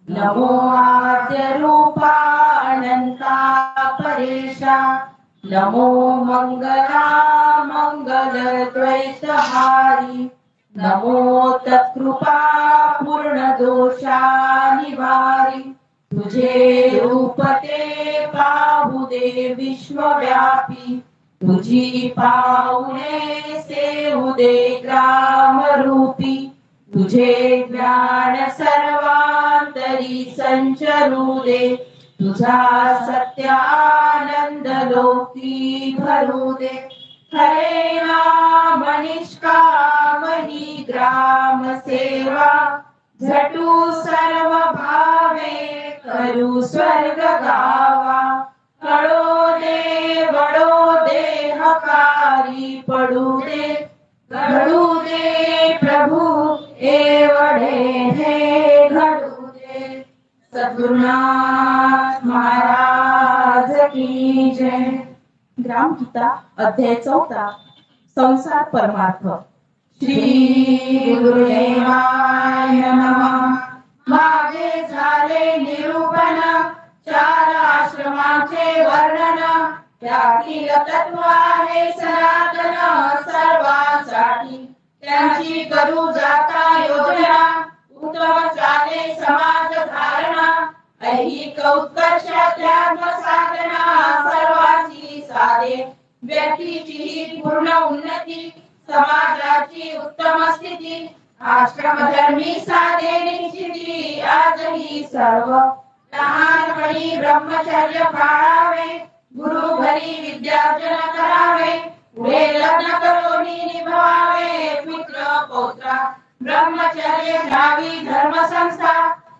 नमो आद्य रूपा अनंता परेशा नमो मंगला मंगल द्वैतहारी नमो तत्कृपा पूर्ण दोषा निवारी तुझे रूप ते पाहू दे विश्वव्यापी तुझी पाहुणे सेवू दे ग्राम रूपी तुझे ज्ञान सर्वांतरी संचरू दे तुझा सत्य आनंद लोकी भरू दे हरे नाम निष्काम ही ग्राम सेवा झटू सर्व भावे करू स्वर्ग गावा कळो दे वडो दे हकारी पडू दे घडू दे प्रभु एवढे हे घडू दे सद्गुरुनाथ महाराज की जय. ग्रामगीता अध्याय 4 संसार परमार्थ. श्री गुरुदेवाय नमः. मागे झाले निरूपण 4 आश्रमाचे वर्णन त्यातील तत्व आहे सनातन सर्वांसाठी त्यांची करू जाता योजना उत्तम चाले समाज धारणा ऐहिक उत्कर्ष त्यात्म साधना सर्वांची साधे व्यक्तीची पूर्ण उन्नती समाजाची उत्तम स्थिती आश्रम धर्मी साधे निश्चिती आजही सर्व लहानपणी ब्रह्मचर्य पाळावे गुरु घरी विद्यार्जन करावे पुढे लग्न करून निभवावे मित्र पौत्र ब्रह्मचर्य घ्यावी धर्मसंस्था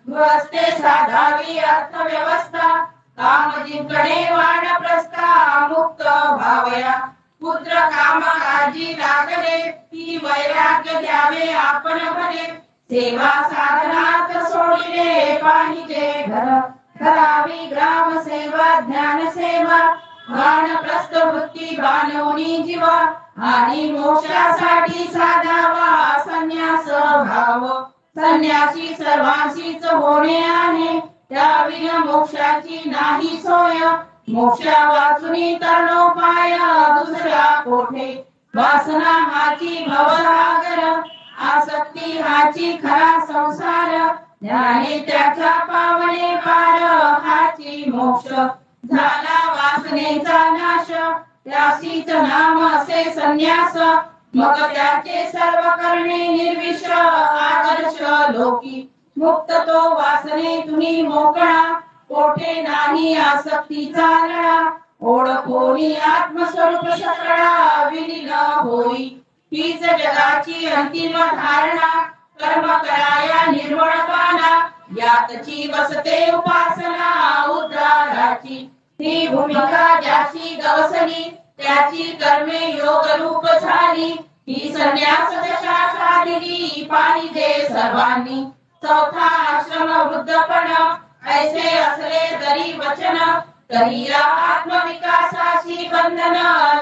गृहस्थे साधावी अर्थव्यवस्था कामजीकडे वानप्रस्था मुक्त व्हावया पुत्र कामकाजी लागले ती वैराग्य द्यावे आपण भले सेवा साधनात सोडिले पाहिजे घर करावी ग्राम सेवा ज्ञान सेवा वानप्रस्थ वृत्ती बाणवणी जीवा आणि मोक्षासाठी साधावा संन्यास भाव संन्यासी सर्वांशीच होणे आहे त्याविना मोक्षाची नाही सोय मोक्षा वाचुनी तरणोपाय दुसरा कोठे वासना हाची भवसागर आसक्ती हाची खरा संसार ज्ञाने त्याच्या पावणे पार हाची मोक्ष झाला वासनेचा नाश त्यासीच नाम असे संन्यास मग त्याचे सर्व करणे निर्विष आदर्श लोकी मुक्त तो वासने तुम्ही मोकळा कोठे नाही आसक्तीचा लढा ओळखोनी आत्मस्वरूप सकळा विलीन होई हीच जगाची अंतिम धारणा कर्म कराया निर्मळपणा यातची बसते उपासना उद्धाराची ही भूमिका ज्याची गवसली त्याची कर्मे योग रूप झाली ही संन्यास दशा साधिली पाहिजे सर्वांनी चौथा आश्रम वृद्धपण ऐसे असले जरी वचन तरी या आत्मविकासाची बंधन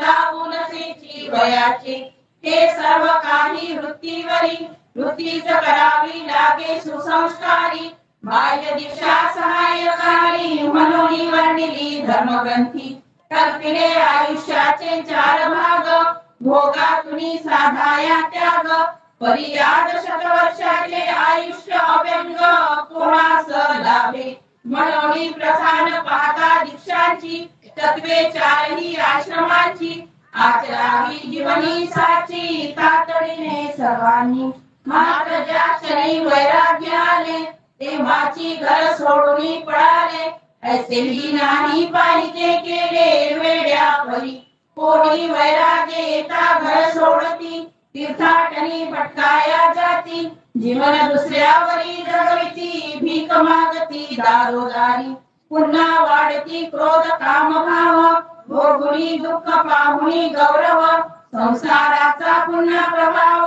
लागून नसेची वयाची हे सर्व काही वृत्तीवरी वृत्तीच करावी लागे सुसंस्कारी बाह्य दिशा सहाय्यकारी म्हणून वर्णिली धर्मग्रंथी कल्पिले आयुष्याचे 4 भाग भोगातुनी साधाया त्याग परियाद शतवर्षाचे आयुष्य अव्यंग कोणास लाभे म्हणून प्रधान पाहता दीक्षांची तत्वे 4ही आश्रमांची आचरावी जीवनी साची तातडीने सर्वांनी मात्र ज्या क्षणी वैराग्य आले तेव्हाची घर सोडून पळाले ऐसेही नाही पाहिजे केले वेड्या परी कोणी वैराग्य येता घर सोडती तीर्थाटनी भटकाया जाती जीवन दुसऱ्यावरी जगविती भीक मागती दारोदारी पुन्हा वाढती क्रोध काम भाव भोगुनी दुःख पाहुनी गौरव संसाराचा पुन्हा प्रभाव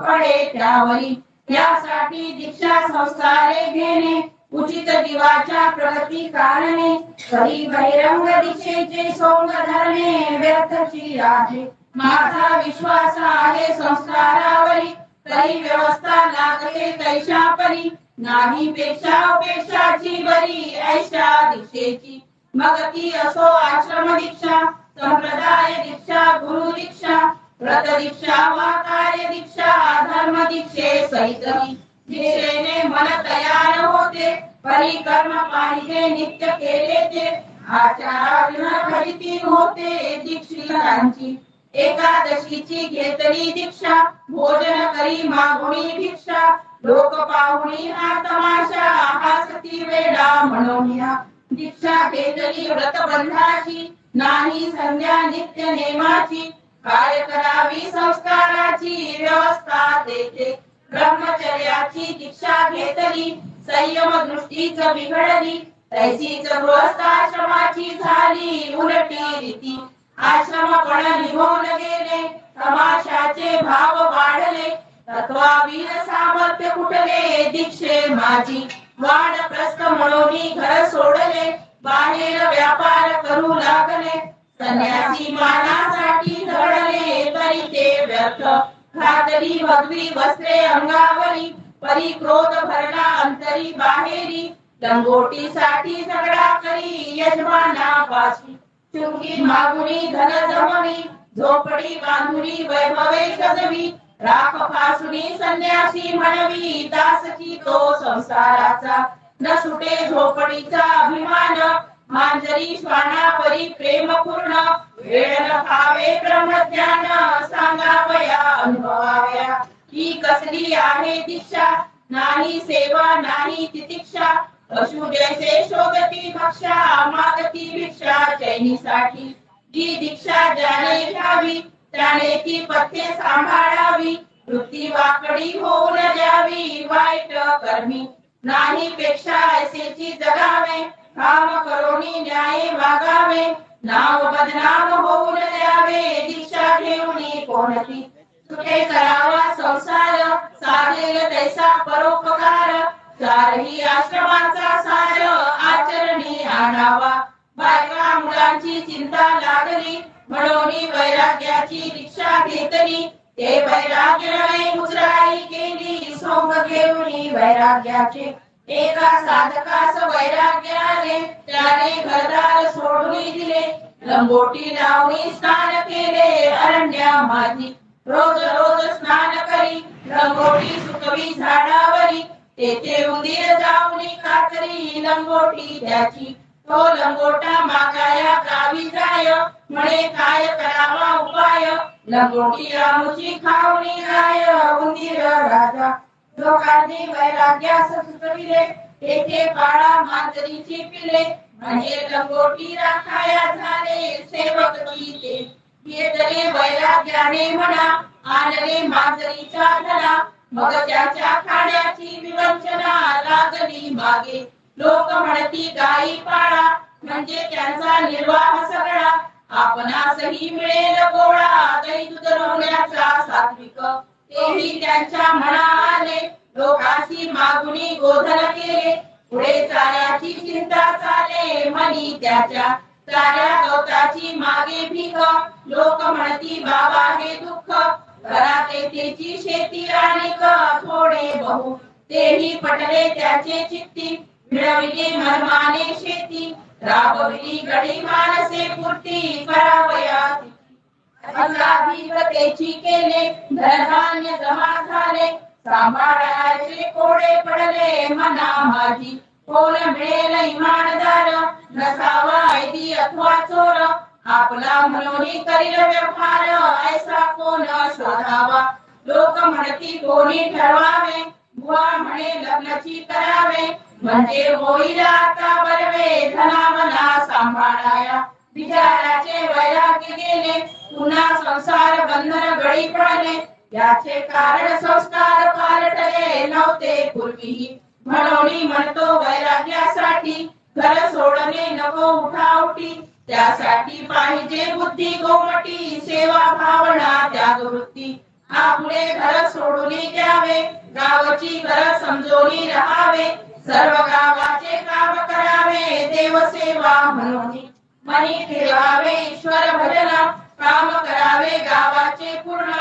पडे त्यावरी त्यासाठी दीक्षा संस्कारे घेणे उचित जीवाच्या प्रगती कारणे कधी बहिरंग दिशेचे सोंग धरणे व्यर्थची आहे माझा विश्वास आहे संस्कारावरी तरी व्यवस्था लागते तैशा परी, नाही पेक्षा पेक्षाची बरी ऐशा दीक्षेची. मग ती असो आश्रम दीक्षा, संप्रदाय दीक्षा, गुरु दीक्षा, व्रत दीक्षा वा कार्य दीक्षा, धर्म दीक्षे सहितही. दीक्षेने मन तयार होते, परिकर्म पाहिजे नित्य केले ते, आचाराविना फलिती होते दीक्षितांची. एकादशीची घेतली दीक्षा, भोजन करी मागुणी भिक्षा, लोक पाहुणी हा तमाशा, हासती वेडा म्हणून या. दीक्षा घेतली व्रतबंधाची, नाही संध्या नित्य नेमाची, काय करावी संस्काराची व्यवस्था देते. ब्रह्मचर्याची दीक्षा घेतली, संयम दृष्टीच बिघडली, तैसीच गृहस्थाश्रमाची झाली उलटी रीती. आश्रमपण निघून गेले, तमाशाचे भाव वाढले, तत्वावीन सामर्थ्य कुठले दीक्षे माझी. वानप्रस्थ म्हणून घर सोडले, बाहेर व्यापार करू लागले, संन्यासी मानासाठी झगडले तरी ते व्यर्थ. घातली भगवी वस्त्रे अंगावरी, परी क्रोध भरला अंतरी बाहेरी, लंगोटीसाठी झगडा करी यजमानापाशी. चुंगी मागुनी धन जमवी, झोपडी बांधुनी वैभवे सजवी, राख फासुनी संन्यासी म्हणवी, दासकी तो संसाराचा. न सुटे झोपडीचा अभिमान, मांजरी श्वाना परी प्रेम पूर्ण, वेळ न खावे ब्रह्मज्ञान, सांगावया अनुभवाव्या. ही कसली आहे दीक्षा, नाही सेवा नाही तितिक्षा, पशु जैसे शोधती भक्षा, मागती भिक्षा चैनीसाठी. जी दीक्षा ज्याने घ्यावी, त्याने ती पथ्ये सांभाळावी, वृत्ती वाकडी होऊ न द्यावी वाईट कर्मी. नाही पेक्षा ऐसेची जगावे, काम करोनी न्याय वागावे, नाव बदनाम होऊ न द्यावे दीक्षा घेऊनी कोणती. सुखे करावा संसार, साधेल तैसा परोपकार, चारही आश्रमाचा सार आचरणी आणावा. बायका मुलांची चिंता लागली, म्हणून वैराग्याची दीक्षा घेतली, ते वैराग्य नव्हे मुजराई केली, सोंग घेऊनी वैराग्याचे. एका साधकास वैराग्य आले, त्याने घरदार सोडून दिले, लंगोटी लावणी स्नान केले अरण्यामाती. रोज रोज स्नान करी, लंगोटी सुकवी झाडावरी, तेथे उंदीर जाऊनी कातरी लंगोटी त्याची. तो लंगोटा मागाया गावी जाय, म्हणे काय करावा उपाय, लंगोटी आमुची खाऊनी जाय उंदीर राजा. लोकांनी वैराग्यास सुचविले, तेथे पाळा मांजरीची पिले, म्हणजे लंगोटी राखाया झाले सेवक ते. येतले वैराग्याने म्हणा, आणले मांजरीचा धडा, मग त्याच्या खाण्याची विवंचना लागली मागे. लोक म्हणती गायी पाळा, म्हणजे त्यांचा निर्वाह सगळा, आपणासही मिळेल गोळा, दही दूध लोण्याचा सात्विक. तेही त्यांच्या मना आले, लोकांची मागुनी गोधन केले, पुढे चाऱ्याची चिंता चाले मनी त्याच्या. चाऱ्या गवताची मागे भीक, लोक म्हणती बाबा हे दुःख, घरात त्याची शेती आणिक थोडे बहु, तेही पटले त्याचे चित्ती, मिळविली मनमाने शेती, राबविली गडी मानसे पूर्ती करावया. अधिकतेची केले, धनधान्य जमा झाले, सांभाळायचे कोडे पडले मना माझी. कोण मिळेल इमानदार, नसावा ऐदी अथवा चोर, आपला म्हणून करील व्यवहार, ऐसा कोण शोधावा. लोक म्हणती कोणी ठरवावे, बुवा म्हणे लग्नाची करावे, म्हणजे होईल आता बरवे धनावना सांभाळाया. विचाराचे वैराग्य गेले, पुन्हा संसार बंधन गळी पडले, याचे कारण संस्कार पालटले नव्हते पूर्वी. म्हणून म्हणतो वैराग्यासाठी घर सोडणे नको उठाउठी, त्यासाठी पाहिजे बुद्धी गोमटी, सेवा भावना त्यागवृत्ती. आपले घर सोडून द्यावे, गावची घर समजून राहावे, सर्व गावाचे काम करावे देवसेवा म्हणून. मनी ठेवावे ईश्वर भजन, काम करावे गावाचे पूर्ण,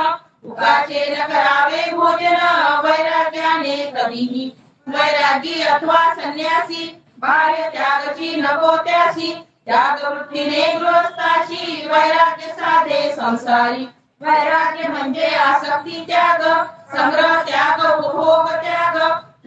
उगाचे न करावे भोजन वैराग्याने कधीही वैरागी अथवा संन्यासी बाह्य त्यागची नको त्यासी त्याग वृत्तीने गृहस्थाची वैराग्य साधे संसारी वैराग्य म्हणजे आसक्ती त्याग संग्रह त्याग उपभोग त्याग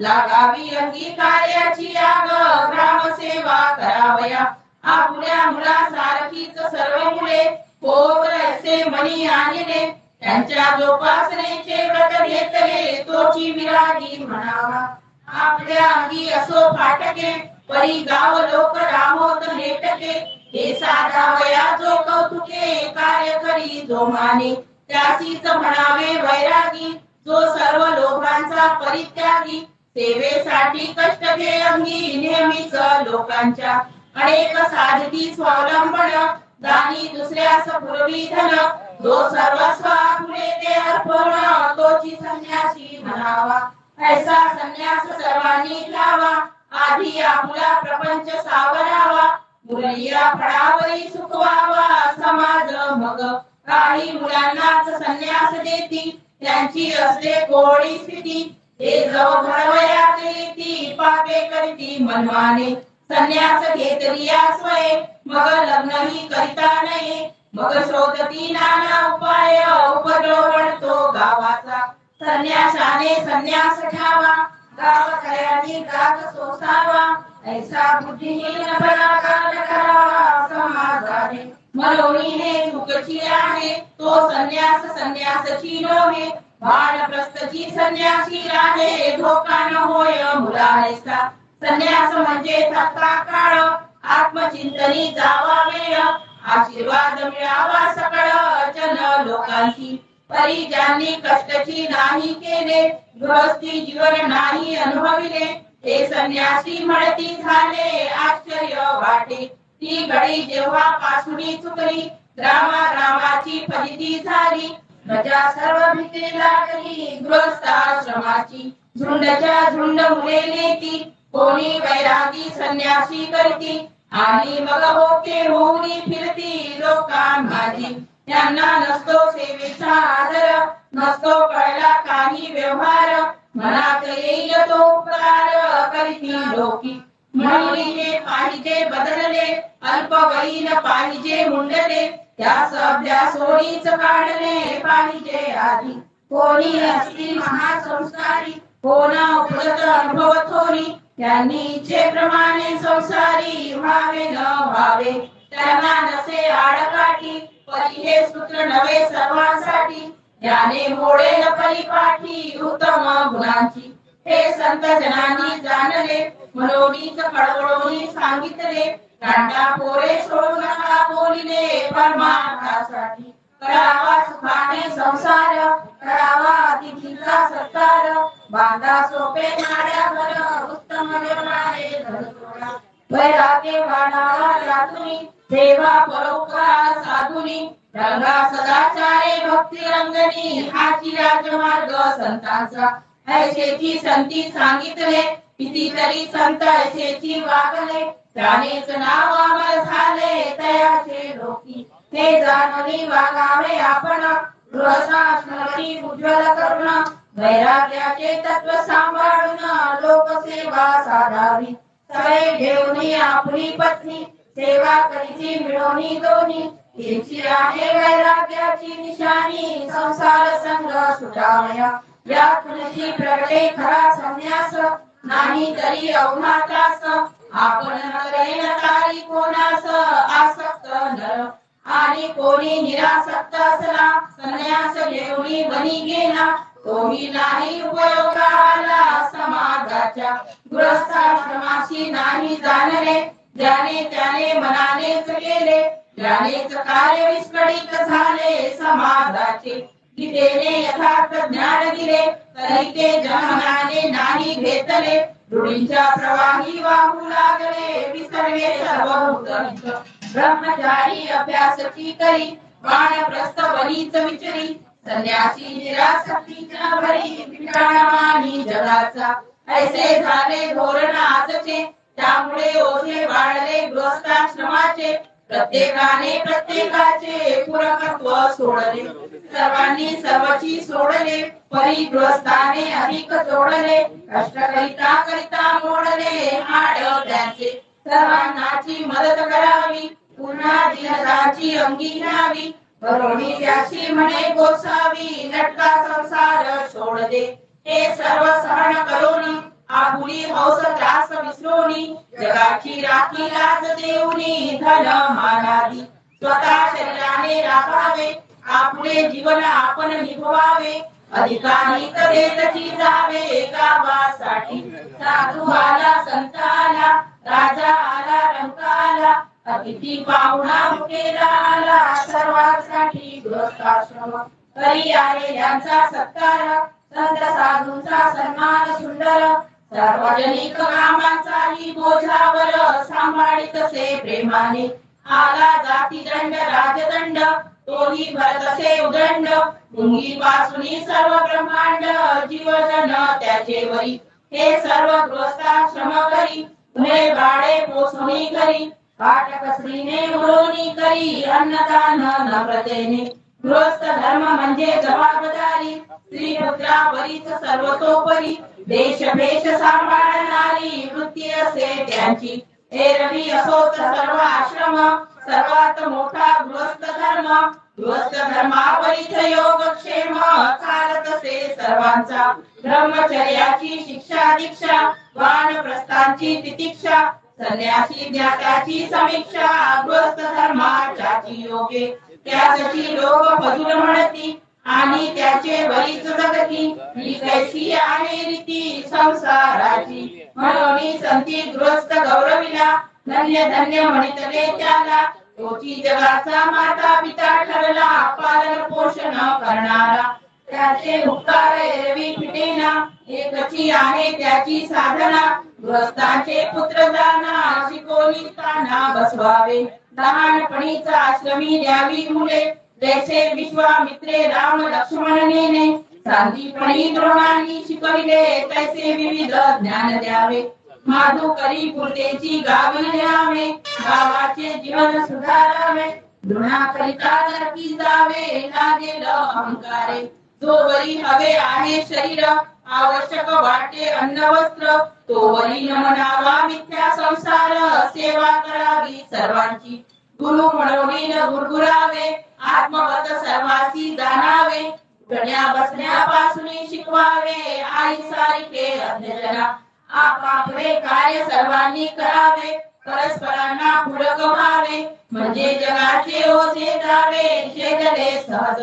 लागावी अंगीकार्याची आग ग्रामसेवा करावया आपल्या मुलासारखीच सर्व मुले पोरसे मनी आणले त्यांच्या जोपासनेचे व्रत घेतले तोची विरागी म्हणावा आपल्या अंगी असो फाटके परी गाव लोक रामोत नेटके हे साधावया जो कौतुके कार्य करी जो माने त्यासीच म्हणावे वैरागी जो सर्व लोकांचा परित्यागी सेवेसाठी कष्ट घे अंगी नेहमीच लोकांच्या अनेक साधती स्वावलंबन दानी दुसऱ्यास पुरवी धन जो सर्वस्व आपले ते अर्पण तोची संन्यासी म्हणावा ऐसा संन्यास सर्वांनी घ्यावा आधी आपला प्रपंच सावरावा मुलिया फळावरी सुखवावा समाज मग काही मुलांनाच संन्यास देती त्यांची असते कोडी स्थिती हे जो घडवयात येती पापे करती मनमाने संन्यास घेतलिया स्वये मग लग्नही करिता नये मग शोधती नाना उपाय उपद्रवण तो गावाचा संन्यासाने संन्यास घ्यावा गावकऱ्यांनी गात सोसावा ऐसा बुद्धिहीन पराक्रम करावा समाजाने मनोनीने चुकची आहे तो संन्यास संन्यासची नव्हे वानप्रस्थची संन्यासी आहे धोका न होय मुलानेसा संन्यास म्हणजे सत्ता काळ आत्मचिंतनी जावा वेळ आशीर्वाद मिळावा सकळ जन लोकांची परी ज्यांनी कष्टची नाही केले गृहस्थी जीवन नाही अनुभविले ते संन्यासी म्हणती झाले आश्चर्य वाटे ती घडी जेव्हा पासुनी चुकली ग्रामाची फजिती झाली प्रजा सर्व भीती लागली गृहस्थाश्रमाची झुंडच्या झुंड मुले नेती कोणी वैरागी संन्यासी करती आणि मग होके होऊनी फिरती लोकांमाझी त्यांना नसतो सेवेचा आदर नसतो कळला काही व्यवहार मनात येईल तो उपकार करीती लोकी म्हणून पाहिजे बदलले अल्पवयीन पाहिजे मुंडले त्यास अभ्यासोडीच काढले पाहिजे आधी कोणी असती महासंस्कारी कोणा उपगत अनुभव थोरी त्यांनी इच्छेप्रमाणे संसारी व्हावे न व्हावे त्यांना नसे आडकाठी परी हे सूत्र नवे सर्वांसाठी याने मोडेल परिपाठी उत्तम गुणांची हे संत जनांनी जाणले मनोनीच कळवळून सांगितले कांटा पोरे सोडू नका बोलिले परमार्थासाठी करावा सुखाने संसार करावा अतिथीचा सत्कार बांधा सोपे नाड्या घर उत्तम व्यवहारे धरसोडा वैराग्य वाढावा यातुनी सेवा परोपकार साधुनी रंगा सदाचारे भक्ती रंगनी हाची राजमार्ग संतांचा ऐशेची संती सांगितले कितीतरी संत ऐशेची वागले त्यानेच नाव अमर झाले तयाचे लोकी हे जाणून वागावे आपण गृहस्थाश्रमी उज्ज्वल करून वैराग्याचे तत्व सांभाळून लोकसेवा साधावी सवय घेऊन आपली पत्नी सेवा करीची मिळवणी दोन्ही हिची आहे वैराग्याची निशाणी संसार संग सुटावया या तुलसी प्रगटे खरा संन्यास नाही तरी अवघा त्रास आपण करेन तारी कोणास आसक्त नर आणि कोणी निरासक्त असला संन्यास घेऊन बनी गेला तोही नाही उपयोगाला समाजाच्या गृहस्थाश्रमाशी नाही जाणले ज्याने त्याने मनानेच केले ज्यानेच कार्य विस्कळीत झाले समाजाचे गीतेने यथार्थ ज्ञान दिले तरी ते जनाने नाही घेतले रूढींच्या प्रवाही वाहू लागले विसरले सर्व ब्रह्मचारी अभ्यासची करी वानप्रस्थ वनीच विचरी संन्यासी निरासक्तीच्या भरी विटाळमानी जगाचा ऐसे झाले धोरण आजचे त्यामुळे ओझे वाढले गृहस्थाश्रमाचे प्रत्येकाने प्रत्येकाचे पूरकत्व सोडले सर्वांनी सर्वची सोडले परिग्रस्ताने अधिक जोडले कष्ट करिता करिता मोडले हाड त्याचे सर्वांनाची मदत करावी पुन्हा दिनदाची अंगी घ्यावी करुणी त्याची म्हणे गोसावी लटका संसार सोड दे हे सर्व सहन करून आपुली हौस त्रास विसरोनी जगाची राखी लाज देऊनी धन मानादी स्वतः शरीराने राखावे आपले जीवन आपण निभवावे अधिकाधिक देतची जावे गावासाठी साधू आला संत आला राजा आला रंक आला अतिथी पाहुणा मुकेला आला सर्वांसाठी गृहस्थाश्रम करी आहे यांचा सत्कार संत साधूंचा सन्मान सुंदर सार्वजनिक कामांचाही बोझावर सांभाळीतसे प्रेमाने आला जाती दंड राजदंड तोही भरतसे उदंड मुंगी पासून सर्व ब्रह्मांड जीवजन त्याचे वरी हे सर्व गृहस्थाश्रम करी मुळे बाळे पोसुनी करी काटक स्त्रीने मुळोनी करी अन्नदान नम्रतेने गृहस्थ धर्म म्हणजे जबाबदारी स्त्री पुत्रावरीच सर्वतोपरी देश भेष सांभाळणारी वृत्ती असे त्यांची एरवी असोत सर्व आश्रम सर्वात मोठा गृहस्थ धर्म गृहस्थ धर्मावरीच योगक्षेम चालत असे सर्वांचा ब्रह्मचर्याची शिक्षा दीक्षा वानप्रस्थांची तितिक्षा संन्यासी ज्ञात्याची समीक्षा गृहस्थ धर्माची योगे त्यासाठी लोक फजूल म्हणती आणि त्याचे वरीच जगती ही कैसी आहे रीती संसाराची म्हणून संती गृहस्थ गौरविला धन्य धन्य म्हणितले त्याला तोची जगाचा माता पिता ठरला पालन पोषण करणारा त्याचे उपकार एरवी फिटेना एकची आहे त्याची साधना गृहस्थांचे पुत्र जाना शिकवणी ताना बसवावे लहानपणीचा आश्रमी द्यावी मुले जैसे विश्वामित्रे राम लक्ष्मण नेने सांदीपणी द्रोणांनी शिकविले तैसे विविध ज्ञान द्यावे माधुकरी पुरतेची गावी द्यावे गावाचे जीवन सुधारावे द्रोणाकरिता नरकी जावे लागेल अहंकारे तोवरी हवे आहे शरीर आवश्यक वाटे अन्न वस्त्र तोवरी न म्हणावा मिथ्या संसार सेवा करावी सर्वांची गुरु म्हणून गुरगुरावे आत्मवत सर्वांची जाणावे उठण्या बसण्यापासून शिकवावे आई सारिखे अन्यजना आपापले कार्य सर्वांनी करावे परस्परांना पूरक व्हावे म्हणजे जगाचे ओझे जावे शेजले सहज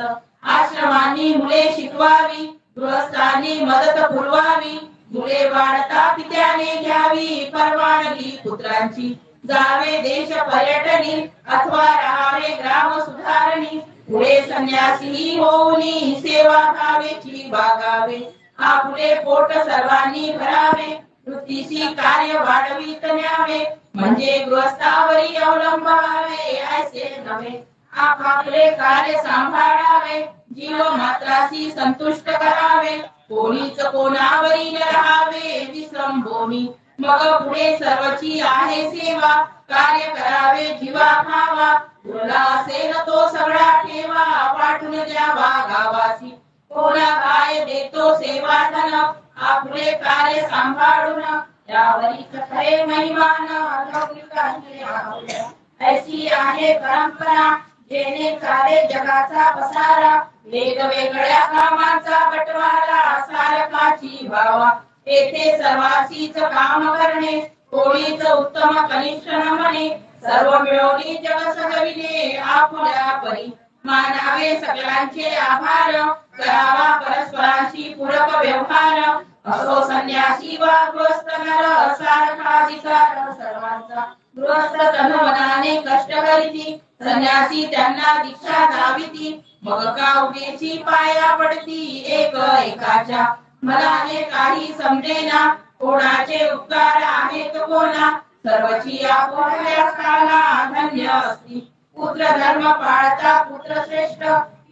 आश्रमांनी मुले शिकवावी गृहस्थांनी मदत पुरवावी मुले वाढता पित्याने घ्यावी परवानगी पुत्रांची जावे देश पर्यटनी अथवा राहावे ग्राम सुधारणी पुढे संन्यासी होऊनी सेवा भावेची बागावे आपले पोट सर्वांनी भरावे वृत्तीची कार्य वाढवीत न्यावे म्हणजे गृहस्थावरी अवलंबावे ऐसे नव्हे आपापले कार्य सांभाळावे जीव मात्रासी संतुष्ट करावे कोणीच कोणावरी न राहावे विसंभोमी मग पुढे सर्वची आहे सेवा कार्य करावे जीवा खावा उरला असेल तो सगळा ठेवा वाटून द्यावा गावासी कोणा काय देतो सेवा धन आपले कार्य सांभाळून त्यावरीच खरे महिमान ऐसी आहे परंपरा जेणे चाले जगाचा पसारा वेगवेगळ्या कामांचा बटवारा सारखाची व्हावा येथे सर्वांचीच काम करणे कोणीच उत्तम कनिष्ठ न म्हणे सर्व मिळवणी जग सगविणे आपल्या परी मानावे सगळ्यांचे आभार करावा परस्परांशी पूरक व्यवहार असो संन्यासी वा गृहस्थ नर सारखा अधिकार सर्वांचा गृहस्थ तनुमनाने कष्ट करीती संन्यासी त्यांना दीक्षा द्यावीती मग का उगेची पाया पडती एक एकाच्या मनाने काही समजेना कोणाचे उपकार आहेत कोणा सर्वची आपोल्या असताना धन्य असती पुत्र धर्म पाळता पुत्र श्रेष्ठ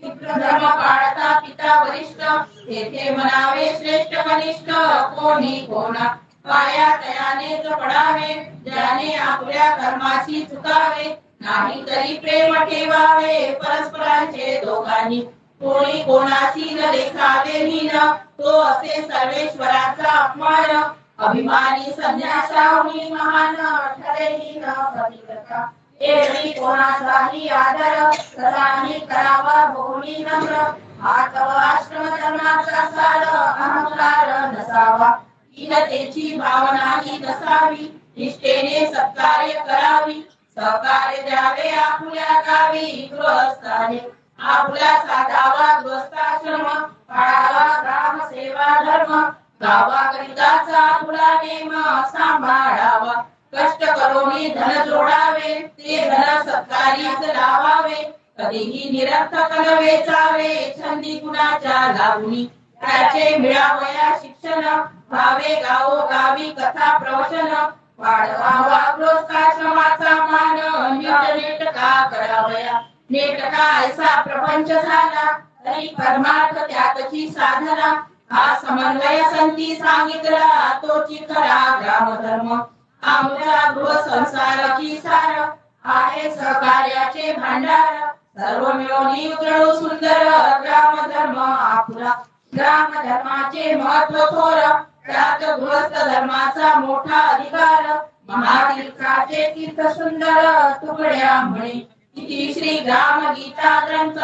पुत्र धर्म पाळता पिता वरिष्ठ येथे म्हणावे श्रेष्ठ कनिष्ठ कोणी कोणा पाया तयानेच पडावे ज्याने आपल्या धर्माची चुकावे नाही तरी प्रेम ठेवावे परस्परांचे दोघांनी कोणी कोणाची न देखावे हीन, तो असे सर्वेश्वराचा अपमान. अभिमानी संन्यासाहुनी महान, ठरे हीन पतिव्रता. एरवी कोणाचाही आदर, सदानी करावा बहुनी नम्र. आतव आश्रम धर्माचा सार, अहंकार नसावा. हीनतेची भावना ही नसावी, निष्ठेने सत्कार्य करावी. सहकार्य द्यावे आपुल्या गावी, गृहस्थाने आपुला साधावा गृहस्थाश्रम. पाळावा ग्राम सेवा धर्म, गावाकरिताचा आपुला नेम सांभाळावा. कष्ट करून धन जोडावे, ते धन सत्कारीच लावावे. कधीही निरर्थक न वेचावे, छंदी कुणाच्या लागुनी. त्याचे मिळावया शिक्षण, व्हावे गावोगावी कथा प्रवचन. वाढवावा गृहस्थाश्रमाचा मान, नीटनेटका करावया. नेटका ऐसा प्रपंच झाला, तरी परमार्थ त्यातची साधना. हा समन्वय संती सांगितला, तोची खरा ग्रामधर्म. आमच्या गृह संसाराची सार, आहे सहकार्याचे भांडार. सर्व मिळून उजळू सुंदर, ग्रामधर्म आपुला. ग्रामधर्माचे महत्व थोर, त्यात गृहस्थ धर्माचा मोठा अधिकार. महातीर्थाचे तीर्थ सुंदर, तुकड्या म्हणे. इति श्री ग्राम गीता ग्रंथ,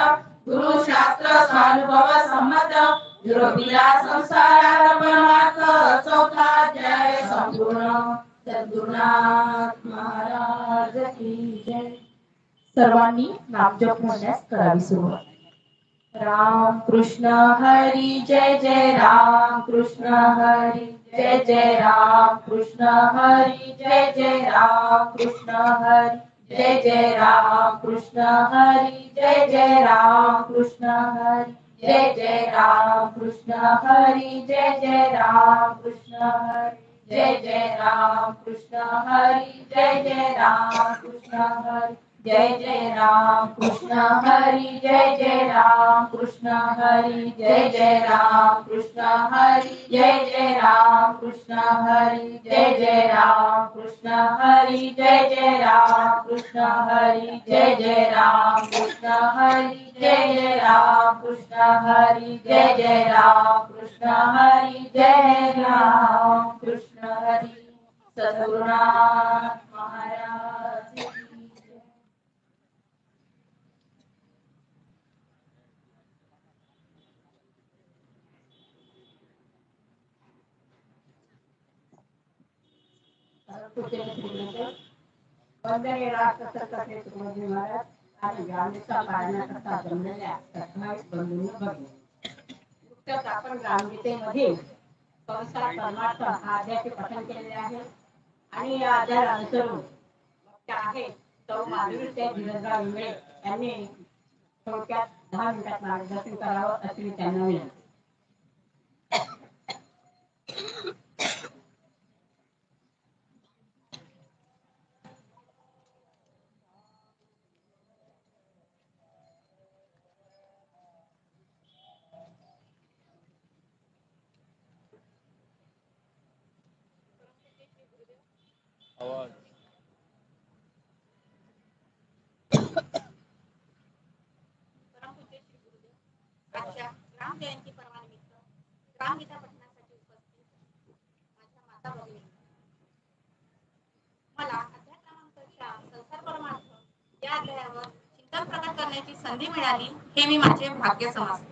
गुरुशास्त्र स्वानुभव संमत. विरोधीला संसारार्पणार्थ, चौथा अध्याय संपूर्ण. सद्गुरुनाथ महाराज की जय. सर्वांनी नामजप म्हणण्यास करावी सुरुवात. राम कृष्ण हरी जय जय राम कृष्ण हरी जय जय राम कृष्ण हरी जय जय राम कृष्ण हरी जय जय राम कृष्ण हरी जय जय राम कृष्ण हरी जय जय राम कृष्ण हरी जय जय राम कृष्ण हरी जय जय राम कृष्ण हरी जय जय राम कृष्ण हरी जय जय राम कृष्ण हरी जय जय राम कृष्ण हरी जय जय राम कृष्ण हरी जय जय राम कृष्ण हरी जय जय राम कृष्ण हरी जय जय राम कृष्ण हरी जय जय राम कृष्ण हरी जय जय राम कृष्ण हरी जय जय राम कृष्ण हरी जय राम कृष्ण हरी. सद्गुरुनाथ महाराज की जय. वंदने राष्ट्रसत्ताचे तुकोजी महाराज आणि ग्रामगीता पाळण्याकरता जमलेल्या सद्भाविक बंधूंनी बघले. नुकत्याच आपण ग्रामगीतेमध्ये संसार परमार्थ हा अध्यायाचे पठण केलेले आहे आणि या अध्यायाला अनुसरून वक्त्या आहेत सौ माधुरी ते धीरजराव इंगळे यांनी थोडक्यात 10 मिनिटात मार्गदर्शन करावं अशी त्यांना विनंती. आजच्या राम जयंती पर्वानिमित्त रामगीता पठणासाठी उपस्थित माझ्या माता भगिनी, मला अध्याय क्रमांक 4 संसार परमार्थ या अध्यायावर चिंतन प्रकट करण्याची संधी मिळाली हे मी माझे भाग्य समजते.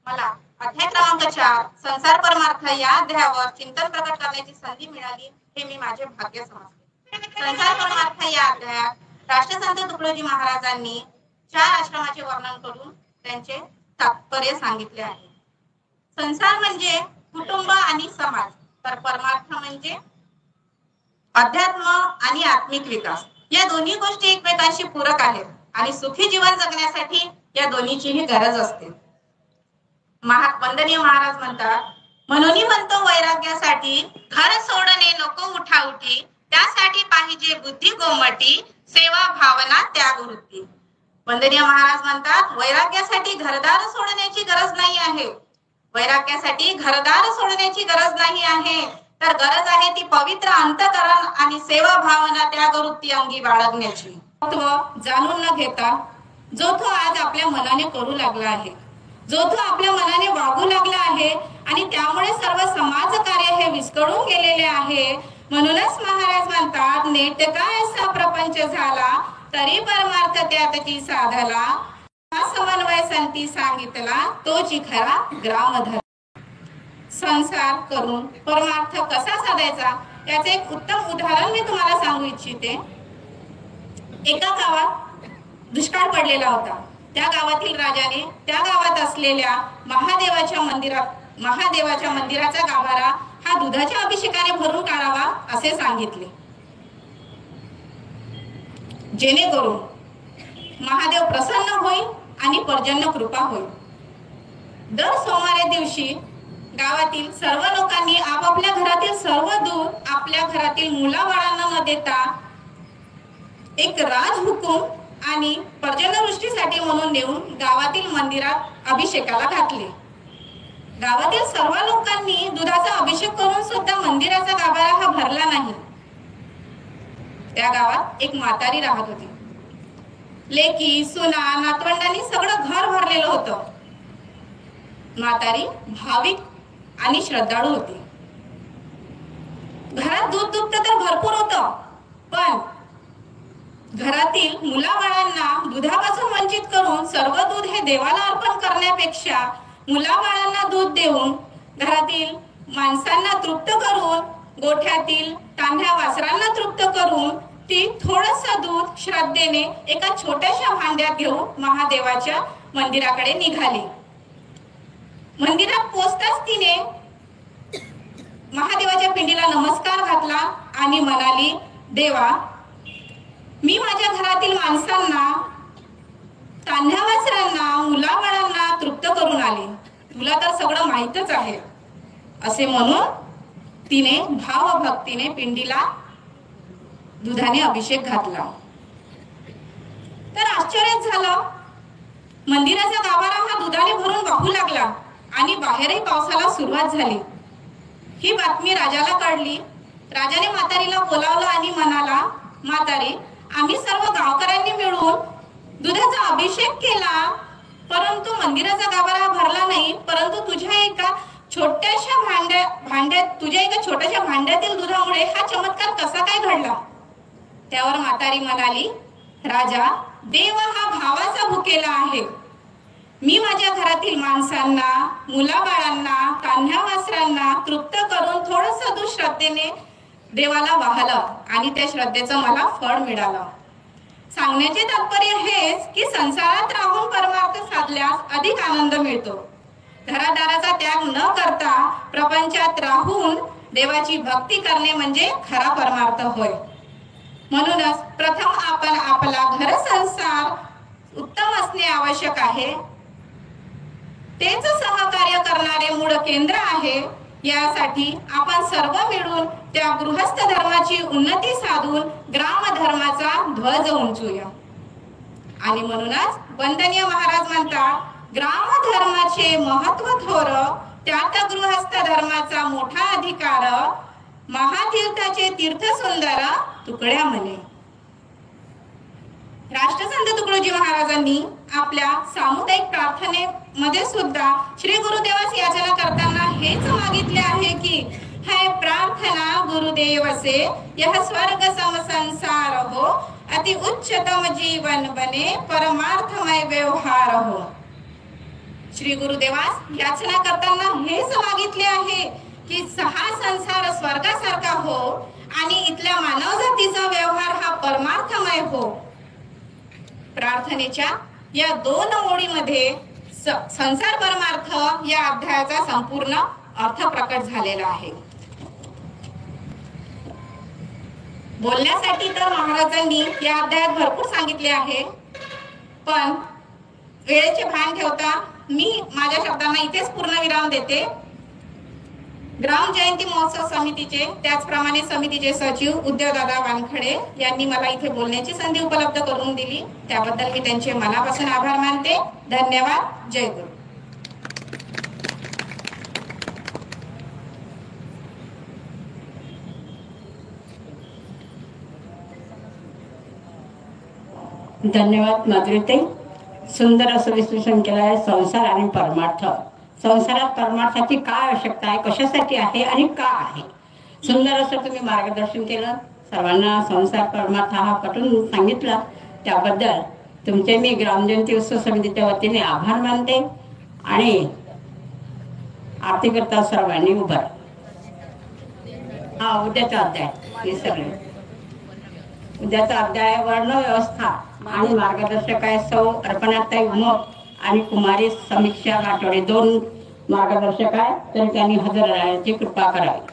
मला अध्याय क्रमांक 4 संसार परमार्थ या अध्यायावर चिंतन प्रकट करण्याची संधी मिळाली हे मी माझे भाग्य समजते. संसार परमार्थ या अध्यायात राष्ट्रसंत तुकडोजी महाराजांनी 4 आश्रमाचे वर्णन करून त्यांचे तात्पर्य सांगितले आहे. संसार म्हणजे कुटुंब आणि समाज, तर परमार्थ म्हणजे अध्यात्म आणि आत्मिक विकास. या दोन्ही गोष्टी एकमेकांशी पूरक आहेत आणि सुखी जीवन जगण्यासाठी या दोन्हीचीही गरज असते. वंदनीय महाराज म्हणतात, म्हणून म्हणतो वैराग्यासाठी घर सोडणे नको उठाउठी, त्यासाठी पाहिजे बुद्धी गोमटी, सेवा भावना त्याग वृत्ती. वंदनीय महाराज म्हणतात, वैराग्यासाठी घरदार सोडण्याची गरज नाही आहे. वैराग्यासाठी घरदार सोडण्याची गरज नाही आहे, तर गरज आहे ती पवित्र अंतःकरण आणि सेवा भावना त्यागवृत्ती अंगी बाळगण्याची. जाणून न घेता जो तो आज आपल्या मनाने करू लागला आहे, जो तो आपल्या मनाने वागू लागला आहे आणि त्यामुळे सर्व समाज कार्य हे विस्कळून गेलेले आहे. म्हणूनच महाराज म्हणतात, नेटका असा प्रपंच झाला तरी परमार्थ त्यातची साधला, समन्वय संती सांगितला तोची खरा ग्रामधर्म. संसार करून परमार्थ कसा साधायचा याचे एक उत्तम उदाहरण मी तुम्हाला सांगू इच्छिते. एका गावात दुष्काळ पडलेला होता. त्या गावातील राजाने त्या गावात असलेल्या महादेवाच्या मंदिराचा गाभारा हा दुधाच्या अभिषेकाने भरून काढावा असे सांगितले, जेणेकरून महादेव प्रसन्न होईल आणि पर्जन्य कृपा होईल. दर सोमवारी दिवशी गावातील सर्व लोकांनी आपापल्या घरातील सर्व दूध आपल्या घरातील मुलाबाळांना न देता एक राज हुकूम आणि पर्जन्यवृष्टीसाठी म्हणून नेऊन गावातील मंदिरात अभिषेकाला घातले. गावातील सर्व लोकांनी दुधाचा अभिषेक करून सुद्धा मंदिराचा गाभारा हा भरला नाही. त्या गावात एक म्हातारी राहत होती. लेकी, सुना, नातवंडांनी सगळं घर भरलेलं होतं. म्हातारी भाविक आणि श्रद्धाळू होती. घरात दूध दुभतं तर भरपूर होतं, पण घरातील मुलाबाळांना दुधापासून वंचित करून सर्व दूध हे देवाला अर्पण करण्यापेक्षा मुलाबाळांना दूध देऊन घरातील माणसांना तृप्त करून, गोठ्यातील तांढ्या वासरांना तृप्त करून ती थोडंसं दूध श्रद्धेने एका छोट्याशा भांड्यात घेऊन महादेवाच्या मंदिराकडे निघाली. मंदिरात पोहोचताच तिने महादेवाच्या पिंडीला नमस्कार घातला आणि म्हणाली, देवा, मी माझ्या घरातील माणसांना, तान्ह्या वासरांना, मुलाबाळांना तृप्त करून आली. तुला तर सगळं माहीतच आहे. असे म्हणून तिने भावभक्तीने पिंडीला दुधाने अभिषेक घातला. तर आश्चर्यच झालं. मंदिराचा गाभारा हा दुधाने भरून वाहू लागला आणि बाहेरही पावसाला सुरुवात झाली. ही बातमी राजाला कळली. राजाने म्हातारीला बोलावलं आणि म्हणाला, म्हातारी, आम्ही सर्व गावकऱ्यांनी मिळून दुधाचा अभिषेक केला, परंतु मंदिराचा गाभारा भरला नाही. परंतु तुझ्या एका छोट्याशा भांड्यातील दुधामुळे हा चमत्कार कसा काय घडला? त्यावर म्हातारी म्हणाली, राजा, देव हा भावाचा भुकेला आहे. मी माझ्या घरातील माणसांना, मुलाबाळांना, तान्ह्या वासरांना तृप्त करून थोडंसं दूध श्रद्धेने देवाला वाहलं आणि त्या श्रद्धेचं मला फळ मिळालं. सांगण्याचे तात्पर्य हेच की संसारात राहून परमार्थ साधल्यास अधिक आनंद मिळतो. घरादाराचा त्याग न करता प्रपंचात राहून देवाची भक्ती करणे म्हणजे खरा परमार्थ होय. म्हणूनच प्रथम आपण आपला घर संसार उत्तम असणे आवश्यक आहे. तेच सहकार्य करणारे मूळ केंद्र आहे. यासाठी आपण सर्व मिळून त्या गृहस्थ धर्माची उन्नती साधून ग्राम धर्माचा ध्वज उंचूया. आणि म्हणूनच वंदनीय महाराज म्हणतात, ग्राम धर्माचे महत्व थोर, त्यात गृहस्थ धर्माचा मोठा अधिकार, महातीर्थाचे तीर्थ सुंदर तुकड्या म्हणे. राष्ट्रसंत तुकडोजी महाराजांनी आपल्या सामुदायिक प्रार्थनेमध्ये सुद्धा श्री गुरुदेवास याचना करताना हेच मागितले आहे की, है प्रार्थना गुरुदेव से यह स्वर्ग सम संसार हो, अति उच्चतम जीवन बने परमार्थमय व्यवहार हो. श्री गुरुदेवास याचना करताना हेच मागितले आहे की हा संसार स्वर्गासारखा हो आणि इथल्या मानव जातीचा व्यवहार हा परमार्थमय हो. प्रार्थनेच्या या 2 ओळीमध्ये संसार परमार्थ या अध्यायाचा संपूर्ण अर्थ प्रकट झालेला आहे. बोलण्यासाठी तर महाराजांनी या अध्यायात भरपूर सांगितले आहे, पण वेळेचे भान ठेवता मी माझ्या शब्दांना इथेच पूर्ण विराम देते. ग्राम जयंती महोत्सव समितीचे, त्याचप्रमाणे समितीचे सचिव उद्धवदादा वानखडे यांनी मला इथे बोलण्याची संधी उपलब्ध करून दिली, त्याबद्दल मी त्यांचे मनापासून आभार मानते. धन्यवाद. जय गुरु. धन्यवाद माधुरीताई. सुंदर असं विश्लेषण केलं आहे संसार आणि परमार्थ. संसारात परमार्थाची काय आवश्यकता आहे, कशासाठी आहे आणि का आहे, सुंदर असं तुम्ही मार्गदर्शन केलं. सर्वांना संसार परमार्थ हा पटवून सांगितला. त्याबद्दल तुमचे मी ग्रामजयंती उत्सव समितीच्या वतीने आभार मानते. आणि आरती करता सर्वांनी उभं. हा उद्याचा अध्याय विसरले. उद्याचा अध्याय वर्ण व्यवस्था आणि मार्गदर्शक आहे सौ अर्पणाताई उमप आणि कुमारी समीक्षा राठोडे. 2 मार्गदर्शक आहे, तर त्यांनी हजर राहण्याची कृपा करावी.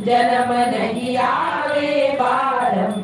जन्म नहीं आवे बारंबार।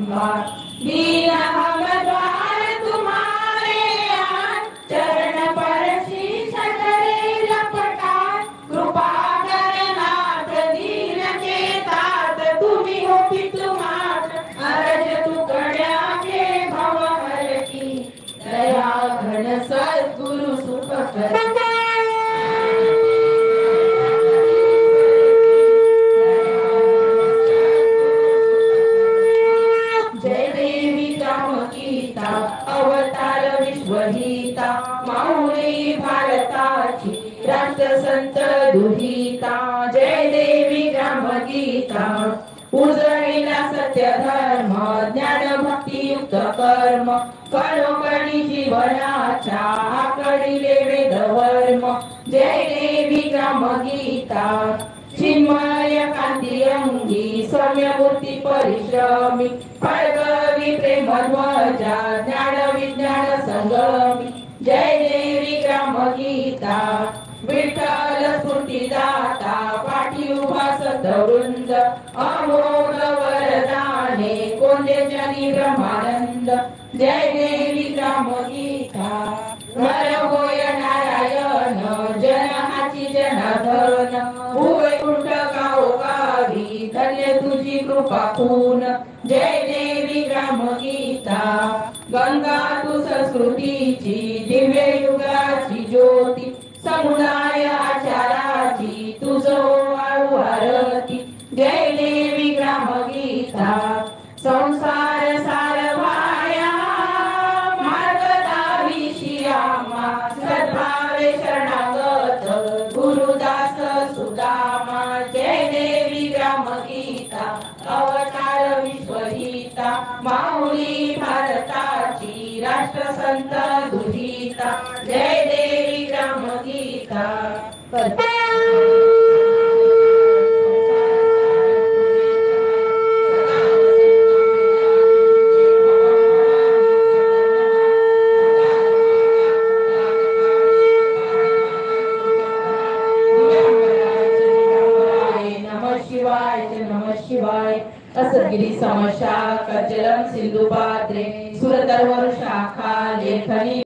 ग्राम गीता अवतार विश्वहिता माऊली भारताची राष्ट्रसंत दुहिता जय देवी ग्राम गीता उजळीला सत्य धर्म ज्ञान भक्ती युक्त कर्म कणोकणी जीवनाच्या आकडिले वेद वर्म जय देवी ग्राम गीता चिन्मय कांती अंगी सौम्यमूर्ती परिश्रमी फळगवी प्रेम ध्वजा ज्ञान विज्ञान संगमी जय देवी ग्राम गीता विठ्ठल स्फूर्तिदाता पाठी उभा सतवृंद अमोघ वरदाने कोंडेजनी ब्रह्मानंद जय देवी ग्राम गीता घर होय नारायण जन हाची जनार्दन वैकुंठ गावोगावी धन्य तुझी कृपा खून जय देवी ग्राम गीता गंगा तू संस्कृतीची दिव्य युगाची ज्योती समुदाय आचाराची तुझो वाळू आरती जय देवी ग्राम गीता संसार सारवाया मार्ग दाविशी आम्हा सद्भावे शरणागत गुरुदास सुदामा जय देवी ग्राम गीता अवतार विश्वहिता माऊली भारताची राष्ट्रसंत दुहिता जय देवी ग्राम गीता असदगिरी समशाखा जलम सिंधु पात्रे सुरतर्वर शाखा लेखनी